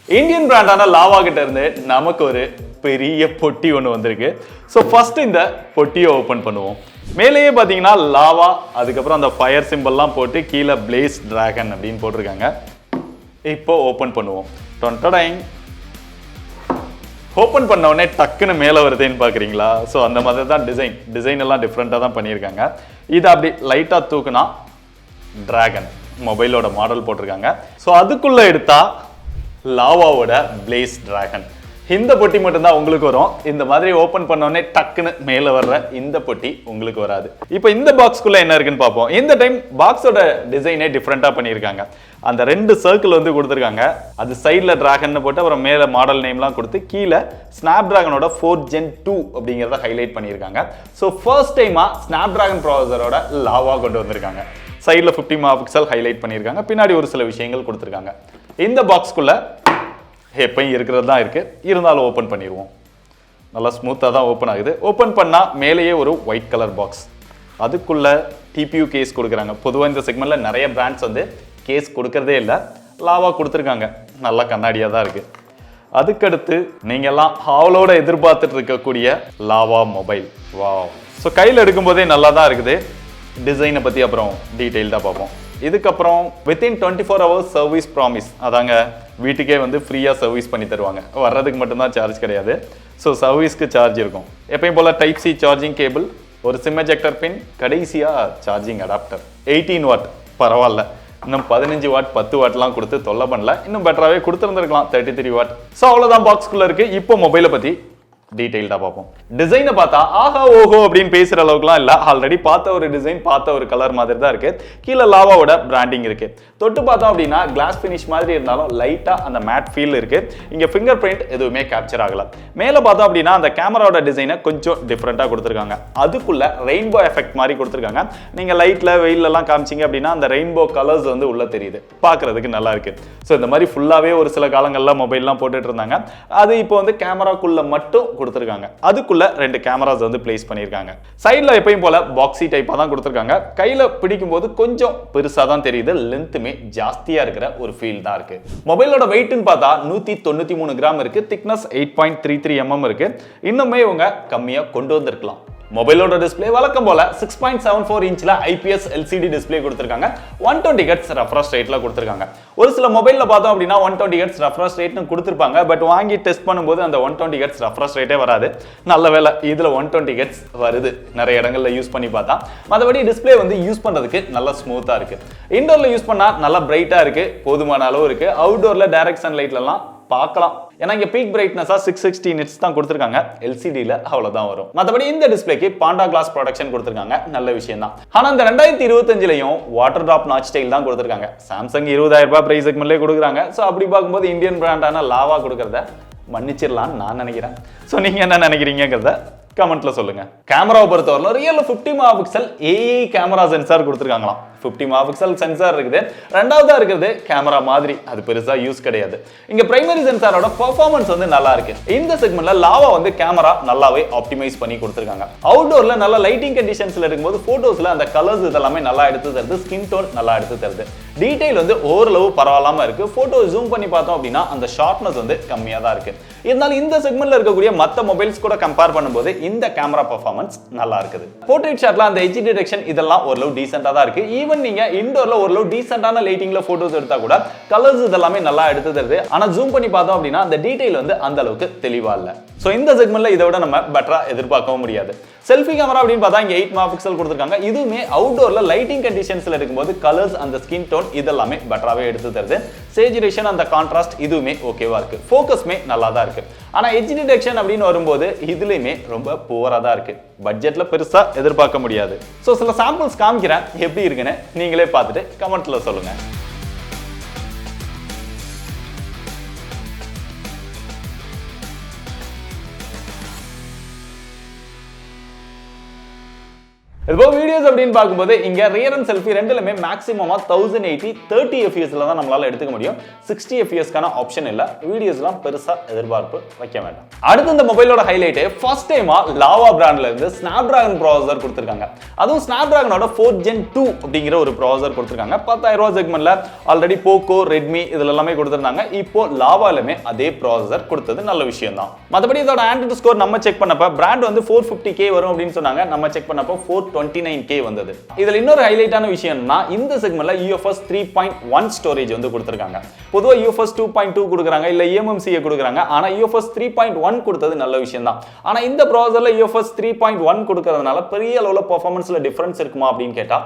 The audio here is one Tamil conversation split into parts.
இந்தியன் பிராண்டான லாவா கிட்ட இருந்து நமக்கு ஒரு பெரிய பொட்டி ஒன்று வந்திருக்கு. ஸோ ஃபர்ஸ்ட் இந்த பொட்டியை ஓப்பன் பண்ணுவோம். மேலேயே பார்த்தீங்கன்னா லாவா, அதுக்கப்புறம் அந்த ஃபயர் சிம்பிள்லாம் போட்டு கீழே பிளேஸ் டிராகன் அப்படின்னு போட்டிருக்காங்க. இப்போ ஓப்பன் பண்ணுவோம். டொன்டடைங். ஓப்பன் பண்ண உடனே டக்குன்னு மேலே வருதுன்னு பார்க்குறீங்களா? ஸோ அந்த மாதிரி தான் டிசைன் எல்லாம் டிஃப்ரெண்ட்டாக தான் பண்ணியிருக்காங்க. இதை அப்படி லைட்டாக தூக்குனா டிராகன் மொபைலோட மாடல் போட்டிருக்காங்க. ஸோ அதுக்குள்ளே எடுத்தா லாவாவோட பிளேஸ் டிராகன். இந்த பொட்டி மட்டும்தான் உங்களுக்கு வரும். இந்த மாதிரி ஓப்பன் பண்ணோடனே டக்குன்னு மேலே வர்ற இந்த பொட்டி உங்களுக்கு வராது. இப்போ இந்த பாக்ஸ்குள்ள என்ன இருக்குன்னு பார்ப்போம். இந்த டைம் பாக்ஸோட டிசைனே டிஃப்ரெண்ட்டாக பண்ணியிருக்காங்க. அந்த 2 சர்க்கிள் வந்து கொடுத்துருக்காங்க. அது சைடில் டிராகன் போட்டு அப்புறம் மேலே மாடல் நேம்லாம் கொடுத்து கீழே ஸ்னாப் டிராகனோட 4 Gen 2 அப்படிங்கிறத ஹைலைட் பண்ணியிருக்காங்க. ஸோ ஃபர்ஸ்ட் டைமாக ஸ்னாப் டிராகன் ப்ராசஸரோட லாவா கொண்டு வந்திருக்காங்க. சைடில் 50 மெகாபிக்சல் ஹைலைட் பண்ணியிருக்காங்க. பின்னாடி ஒரு சில விஷயங்கள் கொடுத்துருக்காங்க. இந்த பாக்ஸ்குள்ள எப்பயும் இருக்கிறது தான் இருக்கு, இருந்தாலும் ஓப்பன் பண்ணிடுவோம். நல்லா ஸ்மூத்தாக தான் ஓப்பன் ஆகுது. ஓப்பன் பண்ணால் மேலேயே ஒரு ஒயிட் கலர் பாக்ஸ், அதுக்குள்ள டிபியூ கேஸ் கொடுக்குறாங்க. பொதுவாக இந்த செக்மெண்ட்டில் நிறைய பிராண்ட்ஸ் வந்து கேஸ் கொடுக்கறதே இல்லை. லாவா கொடுத்துருக்காங்க, நல்லா கண்ணாடியாக தான் இருக்குது. அதுக்கடுத்து நீங்கள்லாம் ஹாவலோட எதிர்பார்த்துட்டு இருக்கக்கூடிய லாவா மொபைல். வா. ஸோ கையில் எடுக்கும்போதே நல்லா தான் இருக்குது. டிசைனை பற்றி அப்புறம் டீட்டெயில்டாக பார்ப்போம். இதுக்கப்புறம் வித்தின் 24 hours சர்வீஸ் ப்ராமிஸ். அதாங்க, வீட்டுக்கே வந்து ஃப்ரீயாக சர்வீஸ் பண்ணி தருவாங்க. வர்றதுக்கு மட்டும்தான் சார்ஜ் கிடையாது. ஸோ சர்வீஸ்க்கு சார்ஜ் இருக்கும். எப்பயும் போல் டைப் சி சார்ஜிங் கேபிள், ஒரு சிம் எஜெக்டர் பின், கடைசியாக சார்ஜிங் அடாப்டர். 18 வாட். பரவாயில்ல, இன்னும் 15 வாட் 10 வாட்லாம் கொடுத்து தொல்லை பண்ணல. இன்னும் பெட்டராகவே கொடுத்துருந்துருக்கலாம் 33 வாட். ஸோ அவ்வளோதான் பாக்ஸ்குள்ளே இருக்குது. இப்போ மொபைலை பற்றி டீடைல்டா பார்ப்போம். டிசைனை பார்த்தா ஆஹா ஓஹோ அப்படின்னு பேசுற அளவுக்குலாம் இல்ல. ஆல்ரெடி பார்த்த ஒரு டிசைன், பார்த்த ஒரு கலர் மாதிரி தான் இருக்கு. கீழே லாவாவோட பிராண்டிங் இருக்கு. தொட்டு பார்த்தோம் அப்படின்னா கிளாஸ் ஃபினிஷ் மாதிரி இருந்தாலும் லைட்டா அந்த மேட் ஃபீல் இருக்கு. இங்க ஃபிங்கர் பிரிண்ட் எதுவுமே கேப்சர் ஆகல. மேல பார்த்தோம் அப்படின்னா அந்த கேமராவோட டிசைனை கொஞ்சம் டிஃப்ரெண்டா கொடுத்துருக்காங்க. அதுக்குள்ள ரெயின்போ எஃபெக்ட் மாதிரி கொடுத்துருக்காங்க. நீங்க லைட்ல வெயில்ல எல்லாம் காமிச்சிங்க அப்படின்னா அந்த ரெயின்போ கலர்ஸ் வந்து உள்ள தெரியுது. பார்க்கிறதுக்கு நல்லா இருக்கு. ஸோ இந்த மாதிரி ஃபுல்லாவே ஒரு சில காலங்கள்ல மொபைல்லாம் போட்டுட்டு இருந்தாங்க. அது இப்போ வந்து கேமராக்குள்ள மட்டும் கொடுத்திருக்காங்க. அதுக்குள்ள 2 கேமராஸ் வந்து பிளேஸ் பண்ணிருக்காங்க. சைடுல எப்பவும் போல பாக்ஸி டைப்பா தான் கொடுத்திருக்காங்க. கையில பிடிக்கும்போது கொஞ்சம் பெருசா தான் தெரியுது. லென்த்துமே ஜாஸ்தியா இருக்கிற ஒரு ஃபீல் தான் இருக்கு. மொபைலோட வெயிட்னு பார்த்தா 193 கிராம் இருக்கு. திக்னஸ் 8.33 mm இருக்கு. இன்னுமே இவங்க கம்மியா கொண்டு வந்திருக்கலாம். மொபைலோட டிஸ்ப்ளே வழக்கம் போல 6.74 இன்ச்ல ஐபிஎஸ் எல்சிடி டிஸ்ப்ளே கொடுத்திருக்காங்க. 120 Hz ரெஃப்ரெஷ் ரேட்ல கொடுத்திருக்காங்க. ஒரு சில மொபைல்ல பார்த்தோம் அப்படின்னா 120 Hz ரெஃப்ரெஷ் ரேட்னு கொடுத்திருப்பாங்க. பட் வாங்கி டெஸ்ட் பண்ணும்போது அந்த 120 Hz ரெஃப்ரெஷ் ரேட்டே வராது. நல்ல வேளை இதுல 120 Hz வருது. நிறைய இடங்கள்ல யூஸ் பண்ணி பார்த்தா. மற்றபடி டிஸ்ப்ளே வந்து யூஸ் பண்றதுக்கு நல்ல ஸ்மூத்தா இருக்கு. இன்டோர்ல யூஸ் பண்ணா நல்லா பிரைட்டா இருக்கு, போதுமான அளவு இருக்கு. அவுட்டோர்ல டைரக்ட் சன்லைட்ல எல்லாம் பார்க்கலாம். ஏன்னா இங்க பீக் பிரைட்னஸா 660 nits தான் கொடுத்திருக்காங்க. எல்சிடில அவ்வளவுதான் வரும். மத்தபடி இந்த டிஸ்ப்ளேக்கு பாண்டா கிளாஸ் ப்ரொடக்ஷன் கொடுத்திருக்காங்க. நல்ல விஷயம் தான். ஆனா இந்த 2025லயும் வாட்டர் டிராப் நாட்ச் ஸ்டைல் தான் கொடுத்திருக்காங்க. சாம்சங் 20,000 ரூபாய் பிரைஸ் செக்மெண்ட்லயே கொடுக்குறாங்க. சோ அப்படி பார்க்கும்போது இந்தியன் பிராண்டான லாவா கொடுக்கறத மன்னிச்சிடலாம்னு நான் நினைக்கிறேன். சோ நீங்க என்ன நினைக்கிறீங்கங்கறத கமெண்ட்ல சொல்லுங்க. கேமராவை பொறுத்தவரை real 50 megapixel AI camera sensor கொடுத்திருக்காங்களாம். 50 மெகாபிக்சல் சென்சார் இருக்குது. ரெண்டாவதா இருக்கிறது கேமரா மாதிரி, அது பெருசா யூஸ் கிடையாது. இங்க பிரைமரி சென்சாரோட பெர்ஃபார்மன்ஸ் வந்து நல்லா இருக்கு. இந்த செக்மெண்ட்ல லாவா வந்து கேமரா நல்லாவே ஆப்டிமைஸ் பண்ணி கொடுத்திருக்காங்க. அவுட்டோர்ல நல்ல லைட்டிங் கண்டிஷன்ஸ்ல இருக்கும்போது போட்டோஸ்ல அந்த கலர்ஸ் இதெல்லாமே நல்லா எடுத்து தருது. ஸ்கின் டோன் நல்லா எடுத்து தருது. டீடைல் வந்து ஓரளவு பரவாயில்லாம இருக்கு. போட்டோ ஜூம் பண்ணி பார்த்தோம் அப்படின்னா அந்த ஷார்ப்னஸ் வந்து கம்மியா தான் இருக்கு. இருந்தாலும் இந்த செக்மெண்ட்ல இருக்கக்கூடிய மற்ற மொபைல்ஸ் கூட கம்பேர் பண்ணும்போது இந்த கேமரா பெர்ஃபார்மன்ஸ் நல்லா இருக்குது. போர்ட்ரேட் ஷாட்ல அந்த எட்ஜ் டிடெக்ஷன் இதெல்லாம் ஓரளவு டீசென்ட்டா தான் இருக்கு. ஈவன் நீங்க இன்டோர்ல ஓரளவு டீசென்ட்டான லைட்டிங்ல போட்டோஸ் எடுத்தா கூட கலர்ஸ் இதெல்லாமே நல்லா எடுத்து தருது. ஆனா ஜூம் பண்ணி பார்த்தோம் அப்படின்னா அந்த டீடைல் வந்து அந்த அளவுக்கு தெளிவா இல்ல. சோ இந்த செக்மெண்ட்ல இதை விட நம்ம பெட்டரா எதிர்பார்க்கவும் முடியாது. செல்ஃபி கேமரா அப்படின்னு பார்த்தா இங்க 8 மெகாபிக்சல் கொடுத்திருக்காங்க. இதுவுமே அவுட்டோர்ல லைட்டிங் கண்டிஷன்ஸ்ல இருக்கும்போது கலர்ஸ் அந்த ஸ்கின் டோன் இதெல்லாமே பெட்டராவே எடுத்து தருது. சேச்சுரேஷன் அந்த கான்ட்ராஸ்ட் இதுவுமே ஓகேவா இருக்கு. ஃபோக்கஸ்மே நல்லா தான் இருக்கு. ஆனா எட்ஜ் டிடெக்ஷன் அப்படின்னு வரும்போது இதுலயுமே ரொம்ப புவரா தான் இருக்கு. பட்ஜெட்ல பெருசா எதிர்பார்க்க முடியாது. சோ சில சாம்பிள்ஸ் காமிக்கிறேன், எப்படி இருக்குன்னு நீங்களே பார்த்துட்டு கமெண்ட்ல சொல்லுங்க. இப்போ வீடியோஸ் அப்படின்னு பார்க்கும்போது இங்க ரியர் அண்ட் செல்ஃபி ரெண்டுலயுமே மேக்ஸிமமா 1080 30 fps தான் நம்மளால எடுத்துக்க முடியும். 60 fps கான ஆப்ஷன் இல்ல. வீடியோஸ்லாம் பெருசா எதிர்பார்ப்பு வைக்க வேண்டாம். அடுத்து இந்த மொபைலோட ஹைலைட் ஃபர்ஸ்ட் டைமா லாவா பிராண்ட்ல இருந்து ஸ்னாப்டிராகன் ப்ராசஸர் கொடுத்திருக்காங்க. அதுவும் ஸ்னாப்டிராகனோட 4 Gen 2 அப்படிங்கிற ஒரு ப்ராசஸர் கொடுத்திருக்காங்க. 10000 ரூபாய் செக்மெண்ட்ல ஆல்ரெடி போக்கோ, ரெட்மி இதுல எல்லாமே கொடுத்திருந்தாங்க. இப்போ லாவாலமே அதே ப்ராசஸர் கொடுத்தது நல்ல விஷயம் தான். மத்தபடி இதோட ஆண்ட்ராய்டு ஸ்கோர் நம்ம செக் பண்ணப்ப பிராண்ட் வந்து 450k வரும் அப்படின்னு சொன்னாங்க. நம்ம செக் பண்ணப்போ 429k வந்தது. இதுல இன்னொரு ஹைலைட்டான விஷயம்னா இந்த செக்மெண்ட்ல UFS 3.1 ஸ்டோரேஜ் வந்து கொடுத்திருக்காங்க. பொதுவா UFS 2.2 கொடுக்கறாங்க இல்ல eMMC கொடுக்கறாங்க. ஆனா UFS 3.1 கொடுத்தது நல்ல விஷயம் தான். ஆனா இந்த ப்ராசஸர்ல UFS 3.1 கொடுக்கறதுனால பெரிய அளவுல பெர்ஃபார்மன்ஸ்ல டிஃபரன்ஸ் இருக்குமா அப்படின்னு கேட்டா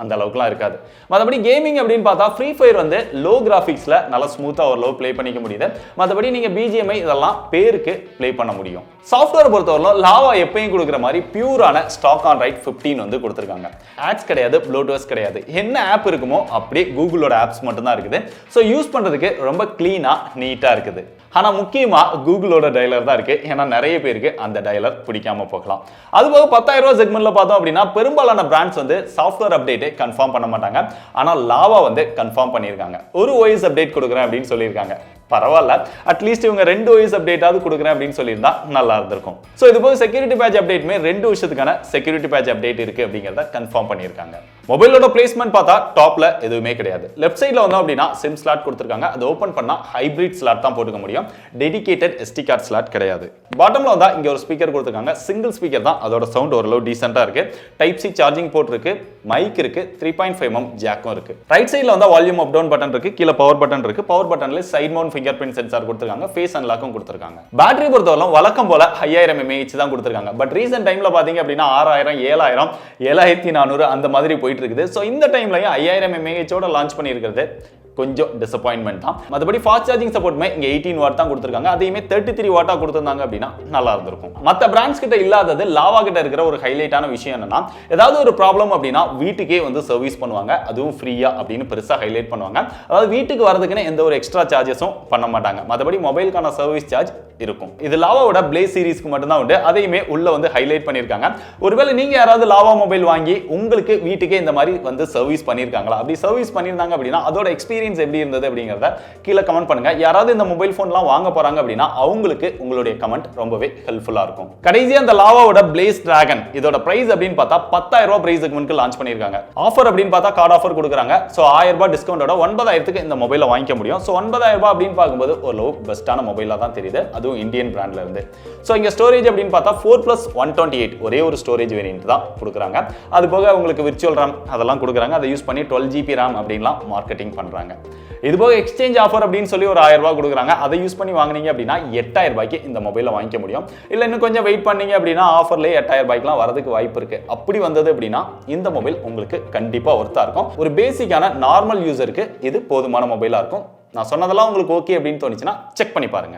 அந்த அளவுக்குலாம் இருக்காது. மற்றபடி கேமிங் அப்படின்னு பார்த்தா ஃப்ரீ ஃபயர் வந்து லோ கிராஃபிக்ஸில் நல்லா ஸ்மூத்தாக ஓரளவு ப்ளே பண்ணிக்க முடியுது. மற்றபடி நீங்கள் BGMI இதெல்லாம் பேருக்கு ப்ளே பண்ண முடியும். சாஃப்ட்வேர் பொறுத்தவரைக்கும் லாவா எப்பயும் கொடுக்குற மாதிரி பியூரான ஸ்டாக் ஆன் ரைட் 15 வந்து கொடுத்துருக்காங்க. ஆட்ஸ் கிடையாது, ப்ளூடூத் கிடையாது. என்ன ஆப் இருக்குமோ அப்படியே கூகுளோட ஆப்ஸ் மட்டும்தான் இருக்குது. ஸோ யூஸ் பண்ணுறதுக்கு ரொம்ப க்ளீனாக நீட்டாக இருக்குது. ஆனால் முக்கியமாக கூகுளோட டயலர் தான் இருக்குது. ஏன்னா நிறைய பேருக்கு அந்த டயலர் பிடிக்காம போகலாம். அதுபோக 10000 ரூபாய் செக்மெண்ட்ல பார்த்தோம் அப்படின்னா பெரும்பாலான பிராண்ட்ஸ் வந்து சாஃப்ட்வேர் அப்டேட்டை கன்ஃபார்ம் பண்ண மாட்டாங்க. ஆனால் லாவா வந்து கன்ஃபார்ம் பண்ணியிருக்காங்க. ஒரு OS அப்டேட் கொடுக்குறேன் அப்படின்னு சொல்லியிருக்காங்க. பரவாயில்ல, அட்லீஸ்ட் இவங்க 2 OS அப்டேட்டாவது கொடுக்குறேன் அப்படின்னு சொல்லியிருந்தா நல்லா இருந்திருக்கும். ஸோ இது போக செக்யூரிட்டி பேட்ச் அப்டேட்டுமே 2 வருஷத்துக்கான செக்யூரிட்டி பேட்ச் அப்டேட் இருக்கு அப்படிங்கிறத கன்ஃபார்ம் பண்ணியிருக்காங்க. மொபைலோட பிளேஸ்மெண்ட் பார்த்தா டாப்ல எதுவுமே கிடையாது. லெஃப்ட் சைட்ல வந்தோம் அப்படின்னா சிம் ஸ்லாட் கொடுத்துருக்காங்க. அது ஓப்பன் பண்ணா ஹைபிரிட் ஸ்லாட் தான் போட்டுக்க முடியும். டெடிகேட்டட் SD கார்டு ஸ்லாட் கிடையாது. பாட்டம்ல வந்தா இங்க ஒரு ஸ்பீக்கர் கொடுத்துருக்காங்க. சிங்கிள் ஸ்பீக்கர் தான். அதோட சவுண்ட் ஓரளவு டீசென்ட்டா இருக்கு. டைப் C சார்ஜிங் போர்ட் இருக்கு, மைக் இருக்கு, 3.5mm ஜாக்கும் இருக்கு. ரைட் சைட்ல வந்தா வால்யூம் அப் டவுன் பட்டன் இருக்கு, கீழ பவர் பட்டன் இருக்கு. பவர் பட்டன்ல side mount fingerprint sensor கொடுத்திருக்காங்க. ஃபேஸ் அன்லாக்கும் கொடுத்திருக்காங்க. பேட்டரி பொறுத்தவரை வழக்கம் போல 5000 mAh தான் கொடுத்திருக்காங்க. பட் ரீசன்ட் டைம்ல பாத்தீங்க அப்படின்னா 6000, 7000, 7400 அந்த மாதிரி போயிட்டு இருக்குது. சோ இந்த டைம்லயும் 5000 mAh ஓட லான்ச் பண்ணியிருக்கிறது கொஞ்சம் டிசப்பாயின்மெண்ட் தான். மற்றபடி ஃபாஸ்ட் சார்ஜிங் சப்போர்ட்மே இங்க 18 வாட் தான் கொடுத்திருக்காங்க. அதையுமே 33 வாட்டா கொடுத்திருந்தாங்க அப்படின்னா நல்லா இருந்திருக்கும். மற்ற பிராண்ட்ஸ் கிட்ட இல்லாதது லாவா கிட்ட இருக்கிற ஒரு ஹைலைட்டான விஷயம் என்னன்னா, ஏதாவது ஒரு ப்ராப்ளம் அப்படின்னா வீட்டுக்கே வந்து சர்வீஸ் பண்ணுவாங்க. அதுவும் ஃப்ரீயா அப்படின்னு பெருசா ஹைலைட் பண்ணுவாங்க. அதாவது வீட்டுக்கு வரதுக்குன்னு எந்த ஒரு எக்ஸ்ட்ரா சார்ஜஸும் பண்ண மாட்டாங்க. மற்றபடி மொபைலுக்கான சர்வீஸ் சார்ஜ் இருக்கும். இது லாவாவோட பிளேஸ் சீரிஸ்க்கு மட்டும் தான் உண்டு. அதையுமே உள்ள வந்து ஹைலைட் பண்ணிருக்காங்க. ஒருவேளை நீங்க யாராவது லாவா மொபைல் வாங்கி உங்களுக்கு வீட்டுக்கே இந்த மாதிரி வந்து சர்வீஸ் பண்ணிருக்காங்களா? அப்படி சர்வீஸ் பண்ணிருந்தாங்க அப்படின்னா அதோட எக்ஸ்பீரியன்ஸ் எப்படி இருந்தது அப்படிங்கறத கீழ கமெண்ட் பண்ணுங்க. யாராவது இந்த மொபைல் போன்லாம் வாங்க போறாங்க அப்படின்னா அவங்களுக்கு உங்களுடைய கமெண்ட் ரொம்பவே ஹெல்ப்ஃபுல்லா இருக்கும். கடைசியா அந்த லாவாவோட பிளேஸ் டிராகன் இதோட பிரைஸ் அப்படின்னு பார்த்தா 10000 ரூபாய் பிரைஸ் செக்மெண்ட்க்கு லான்ச் பண்ணிருக்காங்க. ஆஃபர் அப்படின்னு பார்த்தா கார்டு ஆஃபர் கொடுக்குறாங்க. சோ 1000 ரூபாய் டிஸ்கவுண்டோட 9000க்கு இந்த மொபைலை வாங்கிக்க முடியும். சோ 9000 ரூபாய் அப்படின்னு பார்க்கும்போது ஒரு லோ பெஸ்டான மொபைலா தான் தெரியுது. அதுவும் இந்தியன் பிராண்ட்ல இருந்து. சோ இங்க ஸ்டோரேஜ் அப்படின்னு பார்த்தா 4+128 ஒரே ஒரு ஸ்டோரேஜ் வேரியன்ட் தான் கொடுக்குறாங்க. அது போக உங்களுக்கு விர்ச்சுவல் RAM அதெல்லாம் கொடுக்குறாங்க. அதை யூஸ் பண்ணி 12GB RAM அப்படின்லாம் மார்க்கெட்டிங் பண்றாங்க. இது போக எக்ஸ்சேஞ்ச் ஆஃபர் அப்படின்னு சொல்லி ஒரு 1000 ரூபாய் கொடுக்குறாங்க. அதை யூஸ் பண்ணி வாங்குனீங்க அப்படின்னா 8000 ரூபாய்க்கு இந்த மொபைலை வாங்கிக்க முடியும். இல்ல இன்னும் கொஞ்சம் வெயிட் பண்ணீங்க அப்படின்னா ஆஃபர்லயே 8000 ரூபாய்க்குலாம் வரதுக்கு வாய்ப்பு இருக்கு. அப்படி வந்தது அப்படின்னா இந்த மொபைல் உங்களுக்கு கண்டிப்பா ஒர்த்தா இருக்கும். ஒரு பேசிக்கான நார்மல் யூசருக்கு இது போதுமான மொபைலா இருக்கும். நான் சொன்னதெல்லாம் உங்களுக்கு ஓகே அப்படின்னு தோணுச்சுன்னா செக் பண்ணி பாருங்க.